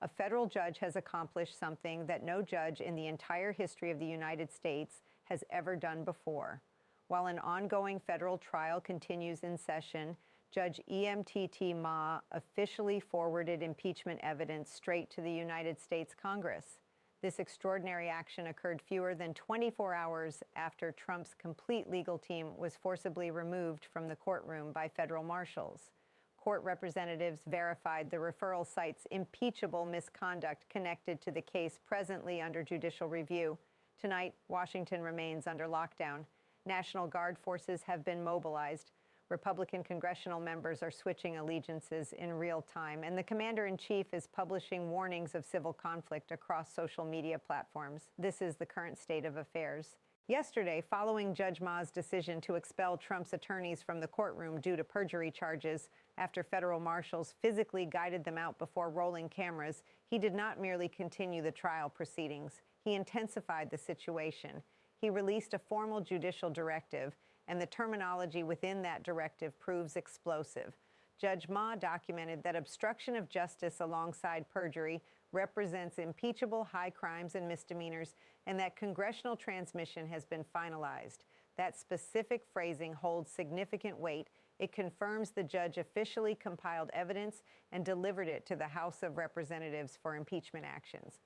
A federal judge has accomplished something that no judge in the entire history of the United States has ever done before. While an ongoing federal trial continues in session, Judge EMTT Ma officially forwarded impeachment evidence straight to the United States Congress. This extraordinary action occurred fewer than 24 hours after Trump's complete legal team was forcibly removed from the courtroom by federal marshals. Court representatives verified the referral site's impeachable misconduct connected to the case presently under judicial review. Tonight, Washington remains under lockdown. National Guard forces have been mobilized. Republican congressional members are switching allegiances in real time, and the commander-in-chief is publishing warnings of civil conflict across social media platforms. This is the current state of affairs. Yesterday, following Judge Ma's decision to expel Trump's attorneys from the courtroom due to perjury charges after federal marshals physically guided them out before rolling cameras, he did not merely continue the trial proceedings. He intensified the situation. He released a formal judicial directive, and the terminology within that directive proves explosive. Judge Ma documented that obstruction of justice alongside perjury represents impeachable high crimes and misdemeanors, and that congressional transmission has been finalized. That specific phrasing holds significant weight. It confirms the judge officially compiled evidence and delivered it to the House of Representatives for impeachment actions.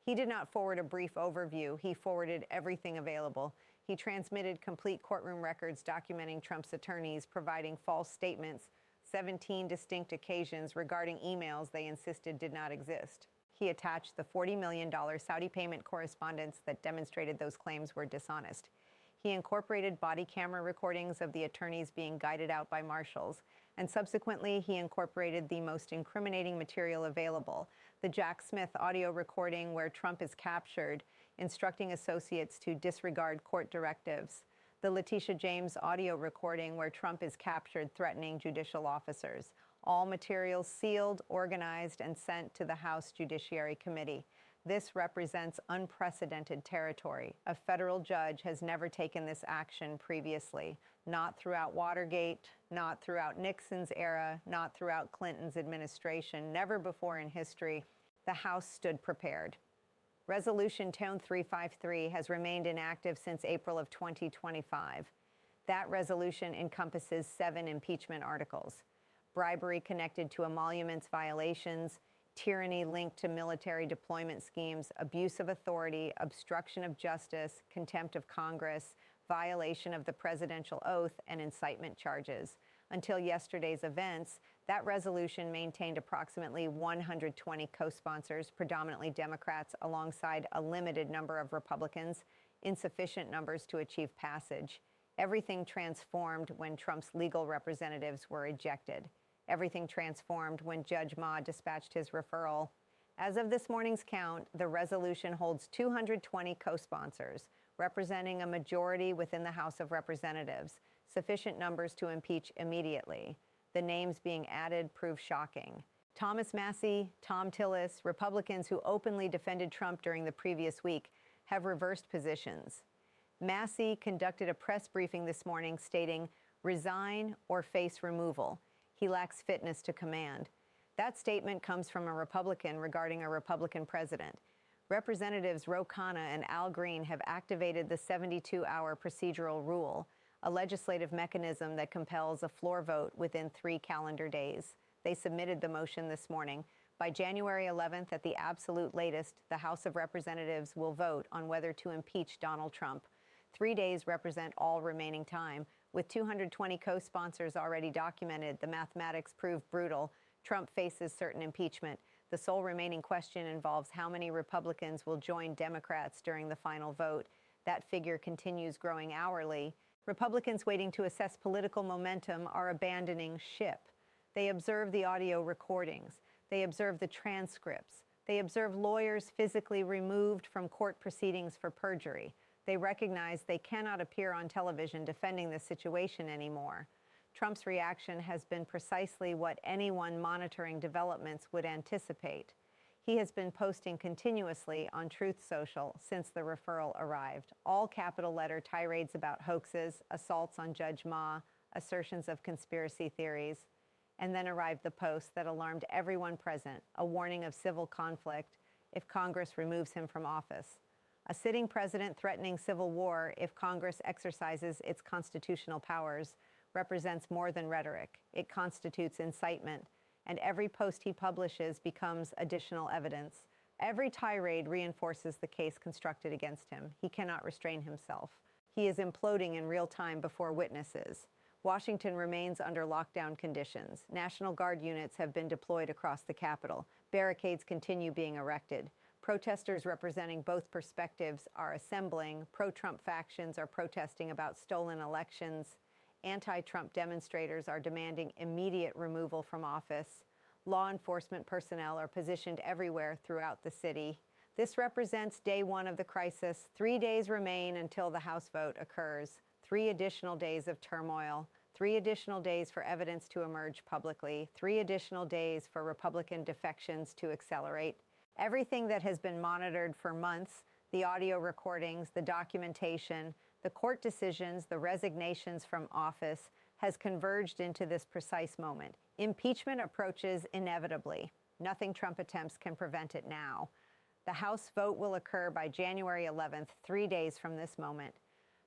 He did not forward a brief overview. He forwarded everything available. He transmitted complete courtroom records documenting Trump's attorneys providing false statements, 17 distinct occasions regarding emails they insisted did not exist. He attached the $40 million Saudi payment correspondence that demonstrated those claims were dishonest. He incorporated body camera recordings of the attorneys being guided out by marshals, and subsequently he incorporated the most incriminating material available, the Jack Smith audio recording where Trump is captured, instructing associates to disregard court directives, the Letitia James audio recording where Trump is captured threatening judicial officers, all materials sealed, organized, and sent to the House Judiciary Committee. This represents unprecedented territory. A federal judge has never taken this action previously, not throughout Watergate, not throughout Nixon's era, not throughout Clinton's administration, never before in history. The House stood prepared. Resolution Tone 353 has remained inactive since April of 2025. That resolution encompasses 7 impeachment articles: bribery connected to emoluments violations, tyranny linked to military deployment schemes, abuse of authority, obstruction of justice, contempt of Congress, violation of the presidential oath, and incitement charges. Until yesterday's events, that resolution maintained approximately 120 co-sponsors, predominantly Democrats, alongside a limited number of Republicans, insufficient numbers to achieve passage. Everything transformed when Trump's legal representatives were ejected. Everything transformed when Judge Ma dispatched his referral. As of this morning's count, the resolution holds 220 co-sponsors, representing a majority within the House of Representatives, sufficient numbers to impeach immediately. The names being added prove shocking. Thomas Massie, Tom Tillis, Republicans who openly defended Trump during the previous week, have reversed positions. Massie conducted a press briefing this morning stating, "Resign or face removal. He lacks fitness to command." That statement comes from a Republican regarding a Republican president. Representatives Ro Khanna and Al Green have activated the 72-hour procedural rule, a legislative mechanism that compels a floor vote within 3 calendar days. They submitted the motion this morning. By January 11th, at the absolute latest, the House of Representatives will vote on whether to impeach Donald Trump. 3 days represent all remaining time. With 220 co-sponsors already documented, the mathematics prove brutal. Trump faces certain impeachment. The sole remaining question involves how many Republicans will join Democrats during the final vote. That figure continues growing hourly. Republicans waiting to assess political momentum are abandoning ship. They observe the audio recordings. They observe the transcripts. They observe lawyers physically removed from court proceedings for perjury. They recognize they cannot appear on television defending the situation anymore. Trump's reaction has been precisely what anyone monitoring developments would anticipate. He has been posting continuously on Truth Social since the referral arrived. All capital letter tirades about hoaxes, assaults on Judge Ma, assertions of conspiracy theories. And then arrived the post that alarmed everyone present, a warning of civil conflict if Congress removes him from office. A sitting president threatening civil war if Congress exercises its constitutional powers represents more than rhetoric. It constitutes incitement, and every post he publishes becomes additional evidence. Every tirade reinforces the case constructed against him. He cannot restrain himself. He is imploding in real time before witnesses. Washington remains under lockdown conditions. National Guard units have been deployed across the Capitol. Barricades continue being erected. Protesters representing both perspectives are assembling. Pro-Trump factions are protesting about stolen elections. Anti-Trump demonstrators are demanding immediate removal from office. Law enforcement personnel are positioned everywhere throughout the city. This represents day one of the crisis. 3 days remain until the House vote occurs. 3 additional days of turmoil. 3 additional days for evidence to emerge publicly. 3 additional days for Republican defections to accelerate. Everything that has been monitored for months, the audio recordings, the documentation, the court decisions, the resignations from office, has converged into this precise moment. Impeachment approaches inevitably. Nothing Trump attempts can prevent it now. The House vote will occur by January 11th, 3 days from this moment.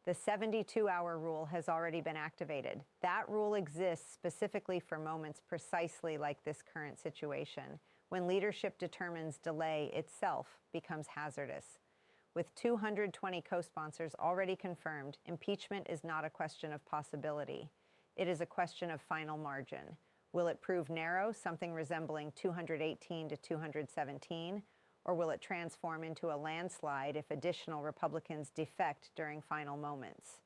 The 72-hour rule has already been activated. That rule exists specifically for moments precisely like this current situation, when leadership determines delay itself becomes hazardous. With 220 co-sponsors already confirmed, impeachment is not a question of possibility. It is a question of final margin. Will it prove narrow, something resembling 218 to 217, or will it transform into a landslide if additional Republicans defect during final moments?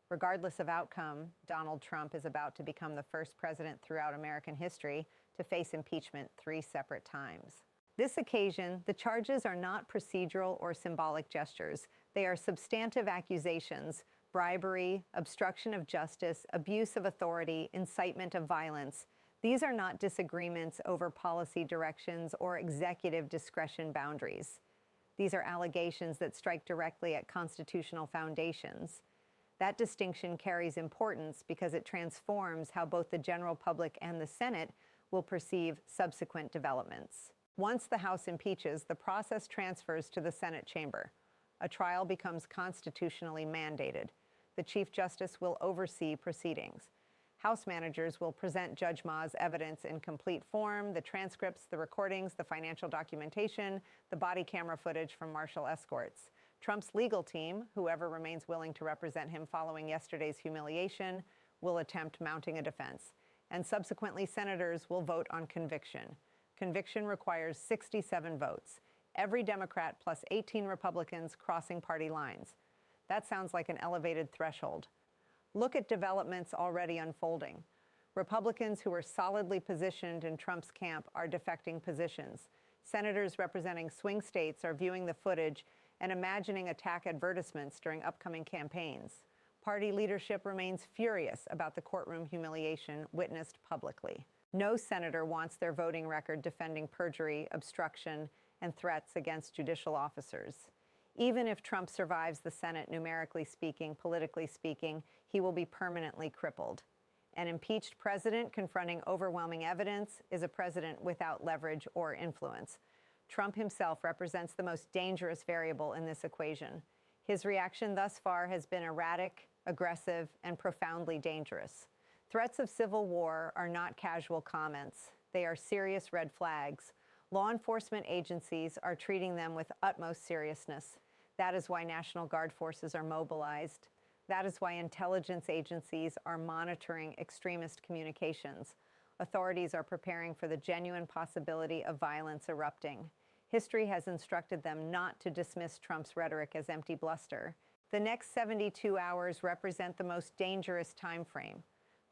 Regardless of outcome, Donald Trump is about to become the first president throughout American history to face impeachment 3 separate times. This occasion, the charges are not procedural or symbolic gestures. They are substantive accusations: bribery, obstruction of justice, abuse of authority, incitement of violence. These are not disagreements over policy directions or executive discretion boundaries. These are allegations that strike directly at constitutional foundations. That distinction carries importance because it transforms how both the general public and the Senate will perceive subsequent developments. Once the House impeaches, the process transfers to the Senate chamber. A trial becomes constitutionally mandated. The Chief Justice will oversee proceedings. House managers will present Judge Ma's evidence in complete form: the transcripts, the recordings, the financial documentation, the body camera footage from marshal escorts. Trump's legal team, whoever remains willing to represent him following yesterday's humiliation, will attempt mounting a defense. And subsequently, senators will vote on conviction. Conviction requires 67 votes. Every Democrat plus 18 Republicans crossing party lines. That sounds like an elevated threshold. Look at developments already unfolding. Republicans who are solidly positioned in Trump's camp are defecting positions. Senators representing swing states are viewing the footage and imagining attack advertisements during upcoming campaigns. Party leadership remains furious about the courtroom humiliation witnessed publicly. No senator wants their voting record defending perjury, obstruction, and threats against judicial officers. Even if Trump survives the Senate, numerically speaking, politically speaking, he will be permanently crippled. An impeached president confronting overwhelming evidence is a president without leverage or influence. Trump himself represents the most dangerous variable in this equation. His reaction thus far has been erratic, aggressive, and profoundly dangerous. Threats of civil war are not casual comments. They are serious red flags. Law enforcement agencies are treating them with utmost seriousness. That is why National Guard forces are mobilized. That is why intelligence agencies are monitoring extremist communications. Authorities are preparing for the genuine possibility of violence erupting. History has instructed them not to dismiss Trump's rhetoric as empty bluster. The next 72 hours represent the most dangerous time frame.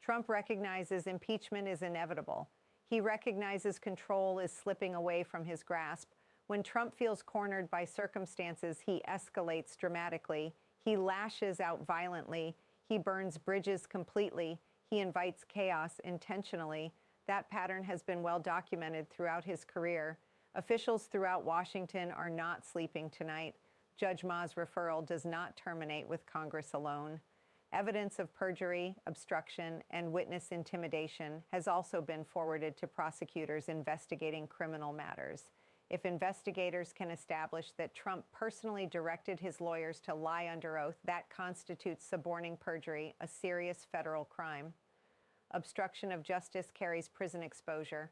Trump recognizes impeachment is inevitable. He recognizes control is slipping away from his grasp. When Trump feels cornered by circumstances, he escalates dramatically. He lashes out violently. He burns bridges completely. He invites chaos intentionally. That pattern has been well documented throughout his career. Officials throughout Washington are not sleeping tonight. Judge Ma's referral does not terminate with Congress alone. Evidence of perjury, obstruction, and witness intimidation has also been forwarded to prosecutors investigating criminal matters. If investigators can establish that Trump personally directed his lawyers to lie under oath, that constitutes suborning perjury, a serious federal crime. Obstruction of justice carries prison exposure.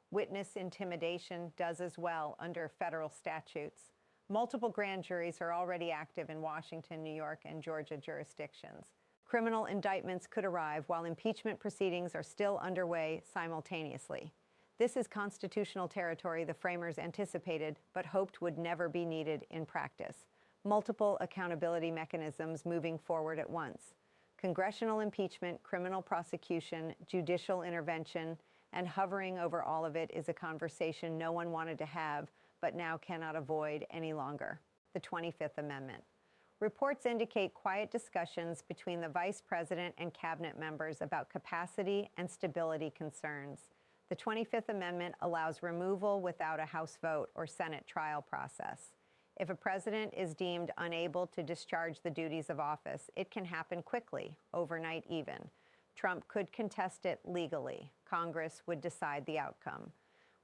Witness intimidation does as well under federal statutes. Multiple grand juries are already active in Washington, New York, and Georgia jurisdictions. Criminal indictments could arrive while impeachment proceedings are still underway simultaneously. This is constitutional territory the framers anticipated but hoped would never be needed in practice. Multiple accountability mechanisms moving forward at once. Congressional impeachment, criminal prosecution, judicial intervention, and hovering over all of it is a conversation no one wanted to have but now cannot avoid any longer. The 25th Amendment. Reports indicate quiet discussions between the Vice President and cabinet members about capacity and stability concerns. The 25th Amendment allows removal without a House vote or Senate trial process. If a president is deemed unable to discharge the duties of office, it can happen quickly, overnight even. Trump could contest it legally. Congress would decide the outcome.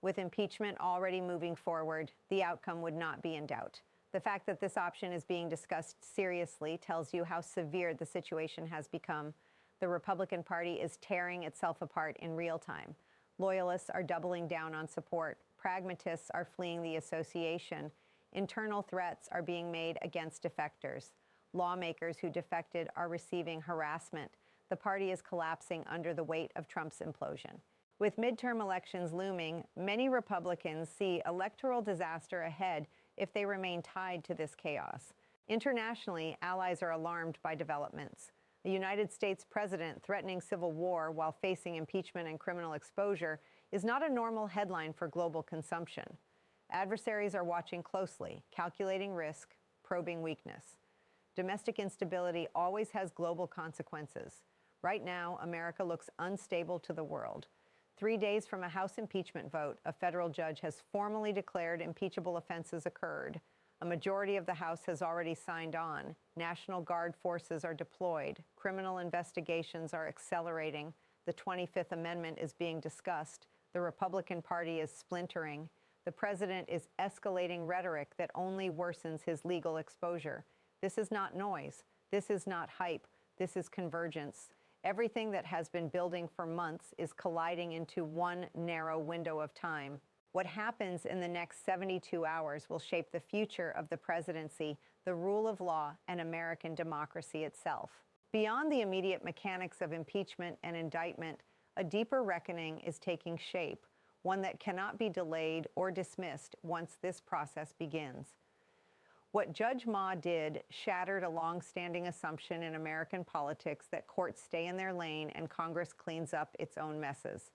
With impeachment already moving forward, the outcome would not be in doubt. The fact that this option is being discussed seriously tells you how severe the situation has become. The Republican Party is tearing itself apart in real time. Loyalists are doubling down on support. Pragmatists are fleeing the association. Internal threats are being made against defectors. Lawmakers who defected are receiving harassment. The party is collapsing under the weight of Trump's implosion. With midterm elections looming, many Republicans see electoral disaster ahead if they remain tied to this chaos. Internationally, allies are alarmed by developments. A United States president threatening civil war while facing impeachment and criminal exposure is not a normal headline for global consumption. Adversaries are watching closely, calculating risk, probing weakness. Domestic instability always has global consequences. Right now, America looks unstable to the world. 3 days from a House impeachment vote, a federal judge has formally declared impeachable offenses occurred. A majority of the House has already signed on. National Guard forces are deployed. Criminal investigations are accelerating. The 25th Amendment is being discussed. The Republican Party is splintering. The president is escalating rhetoric that only worsens his legal exposure. This is not noise. This is not hype. This is convergence. Everything that has been building for months is colliding into one narrow window of time. What happens in the next 72 hours will shape the future of the presidency, the rule of law, and American democracy itself. Beyond the immediate mechanics of impeachment and indictment, a deeper reckoning is taking shape, one that cannot be delayed or dismissed once this process begins. What Judge Ma did shattered a long-standing assumption in American politics that courts stay in their lane and Congress cleans up its own messes.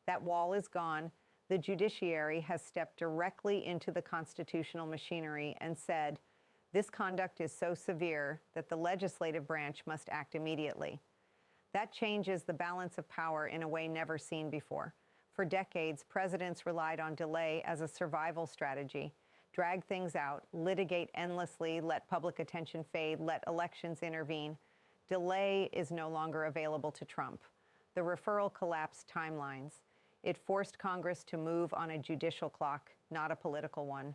That wall is gone. The judiciary has stepped directly into the constitutional machinery and said, this conduct is so severe that the legislative branch must act immediately. That changes the balance of power in a way never seen before. For decades, presidents relied on delay as a survival strategy. Drag things out, litigate endlessly, let public attention fade, let elections intervene. Delay is no longer available to Trump. The referral collapsed timelines. It forced Congress to move on a judicial clock, not a political one.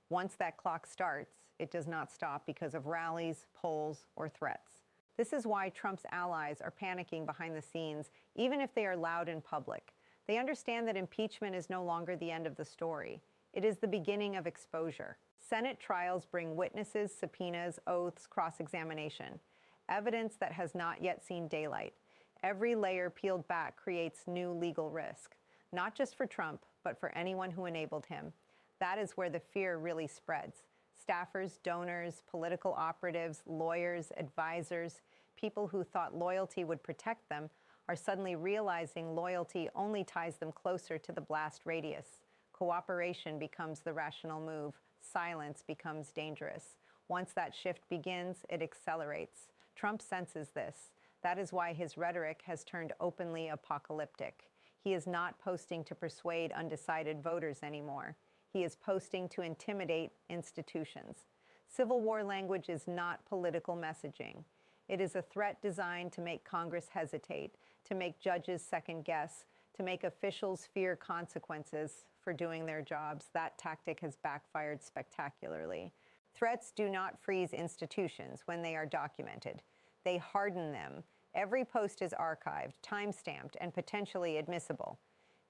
Once that clock starts, it does not stop because of rallies, polls, or threats. This is why Trump's allies are panicking behind the scenes, even if they are loud in public. They understand that impeachment is no longer the end of the story. It is the beginning of exposure. Senate trials bring witnesses, subpoenas, oaths, cross-examination, evidence that has not yet seen daylight. Every layer peeled back creates new legal risk, not just for Trump, but for anyone who enabled him. That is where the fear really spreads. Staffers, donors, political operatives, lawyers, advisors, people who thought loyalty would protect them are suddenly realizing loyalty only ties them closer to the blast radius. Cooperation becomes the rational move. Silence becomes dangerous. Once that shift begins, it accelerates. Trump senses this. That is why his rhetoric has turned openly apocalyptic. He is not posting to persuade undecided voters anymore. He is posting to intimidate institutions. Civil war language is not political messaging. It is a threat designed to make Congress hesitate, to make judges second guess, to make officials fear consequences for doing their jobs. That tactic has backfired spectacularly. Threats do not freeze institutions when they are documented. They harden them. Every post is archived, time-stamped, and potentially admissible.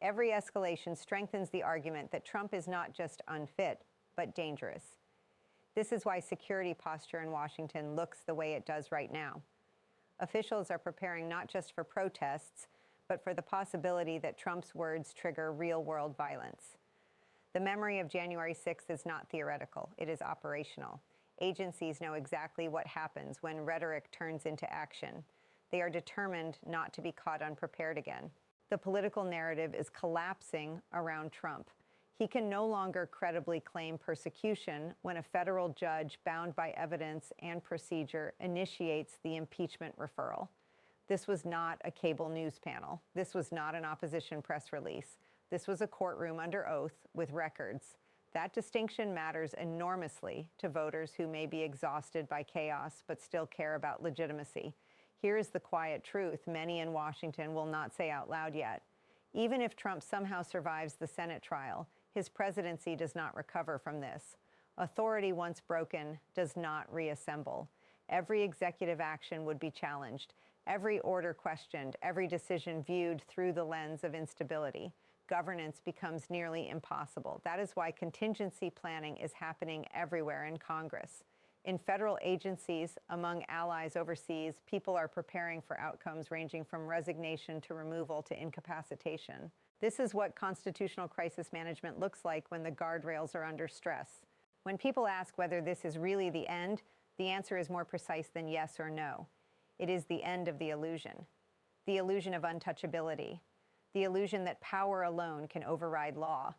Every escalation strengthens the argument that Trump is not just unfit, but dangerous. This is why security posture in Washington looks the way it does right now. Officials are preparing not just for protests, but for the possibility that Trump's words trigger real-world violence. The memory of January 6th is not theoretical, it is operational. Agencies know exactly what happens when rhetoric turns into action. They are determined not to be caught unprepared again. The political narrative is collapsing around Trump. He can no longer credibly claim persecution when a federal judge bound by evidence and procedure initiates the impeachment referral. This was not a cable news panel. This was not an opposition press release. This was a courtroom under oath with records. That distinction matters enormously to voters who may be exhausted by chaos but still care about legitimacy. Here is the quiet truth many in Washington will not say out loud yet. Even if Trump somehow survives the Senate trial, his presidency does not recover from this. Authority once broken does not reassemble. Every executive action would be challenged, every order questioned, every decision viewed through the lens of instability. Governance becomes nearly impossible. That is why contingency planning is happening everywhere in Congress. In federal agencies, among allies overseas, people are preparing for outcomes ranging from resignation to removal to incapacitation. This is what constitutional crisis management looks like when the guardrails are under stress. When people ask whether this is really the end, the answer is more precise than yes or no. It is the end of the illusion of untouchability, the illusion that power alone can override law,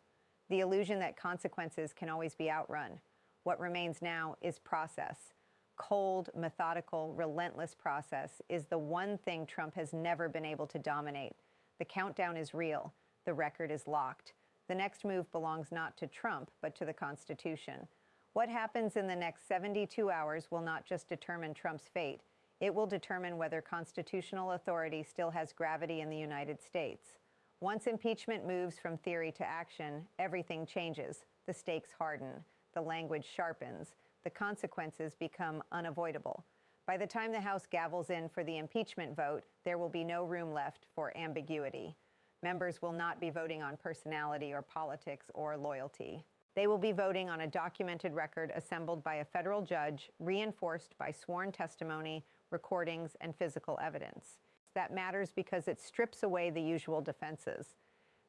the illusion that consequences can always be outrun. What remains now is process. Cold, methodical, relentless process is the one thing Trump has never been able to dominate. The countdown is real. The record is locked. The next move belongs not to Trump, but to the Constitution. What happens in the next 72 hours will not just determine Trump's fate. It will determine whether constitutional authority still has gravity in the United States. Once impeachment moves from theory to action, everything changes. The stakes harden. The language sharpens. The consequences become unavoidable. By the time the House gavels in for the impeachment vote, there will be no room left for ambiguity. Members will not be voting on personality or politics or loyalty. They will be voting on a documented record assembled by a federal judge, reinforced by sworn testimony, recordings, and physical evidence. That matters because it strips away the usual defenses.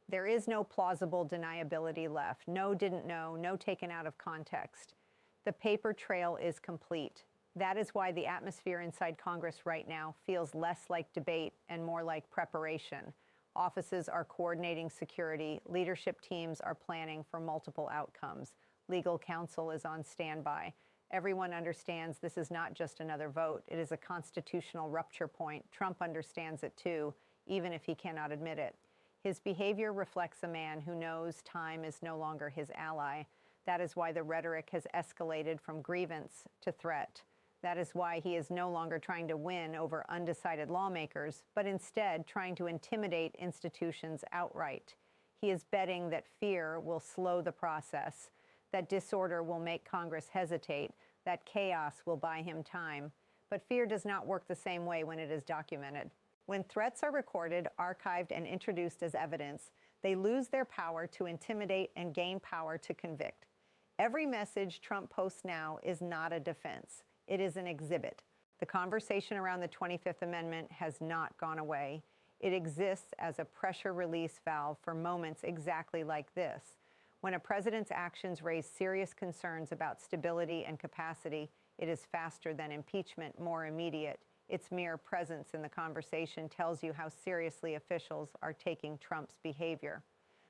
There is no plausible deniability left, no didn't know, no taken out of context. The paper trail is complete. That is why the atmosphere inside Congress right now feels less like debate and more like preparation. Offices are coordinating security, leadership teams are planning for multiple outcomes, legal counsel is on standby. Everyone understands this is not just another vote, it is a constitutional rupture point. Trump understands it too, even if he cannot admit it. His behavior reflects a man who knows time is no longer his ally. That is why the rhetoric has escalated from grievance to threat. That is why he is no longer trying to win over undecided lawmakers, but instead trying to intimidate institutions outright. He is betting that fear will slow the process, that disorder will make Congress hesitate, that chaos will buy him time. But fear does not work the same way when it is documented. When threats are recorded, archived, and introduced as evidence, they lose their power to intimidate and gain power to convict. Every message Trump posts now is not a defense. It is an exhibit. The conversation around the 25th Amendment has not gone away. It exists as a pressure release valve for moments exactly like this. When a president's actions raise serious concerns about stability and capacity, it is faster than impeachment, more immediate. Its mere presence in the conversation tells you how seriously officials are taking Trump's behavior.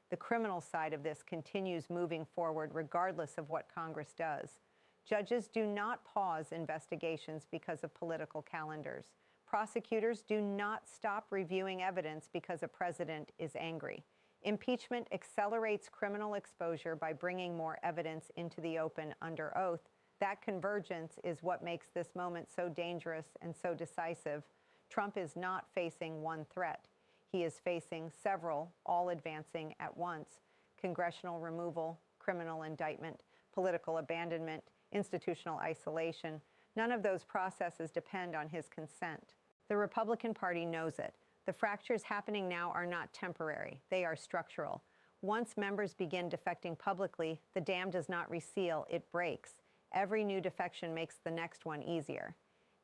The criminal side of this continues moving forward regardless of what Congress does. Judges do not pause investigations because of political calendars. Prosecutors do not stop reviewing evidence because a president is angry. Impeachment accelerates criminal exposure by bringing more evidence into the open under oath. That convergence is what makes this moment so dangerous and so decisive. Trump is not facing one threat. He is facing several, all advancing at once: congressional removal, criminal indictment, political abandonment, institutional isolation. None of those processes depend on his consent. The Republican Party knows it. The fractures happening now are not temporary. They are structural. Once members begin defecting publicly, the dam does not reseal, it breaks. Every new defection makes the next one easier.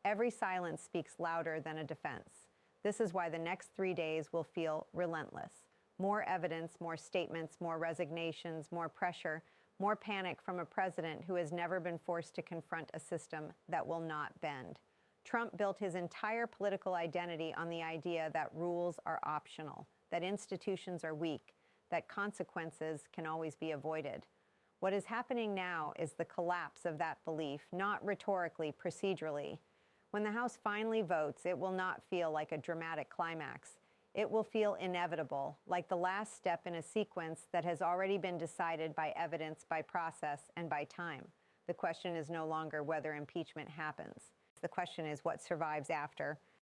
Every silence speaks louder than a defense. This is why the next 3 days will feel relentless. More evidence, more statements, more resignations, more pressure, more panic from a president who has never been forced to confront a system that will not bend. Trump built his entire political identity on the idea that rules are optional, that institutions are weak, that consequences can always be avoided. What is happening now is the collapse of that belief, not rhetorically, procedurally. When the House finally votes, it will not feel like a dramatic climax. It will feel inevitable, like the last step in a sequence that has already been decided by evidence, by process, and by time. The question is no longer whether impeachment happens. The question is what survives after.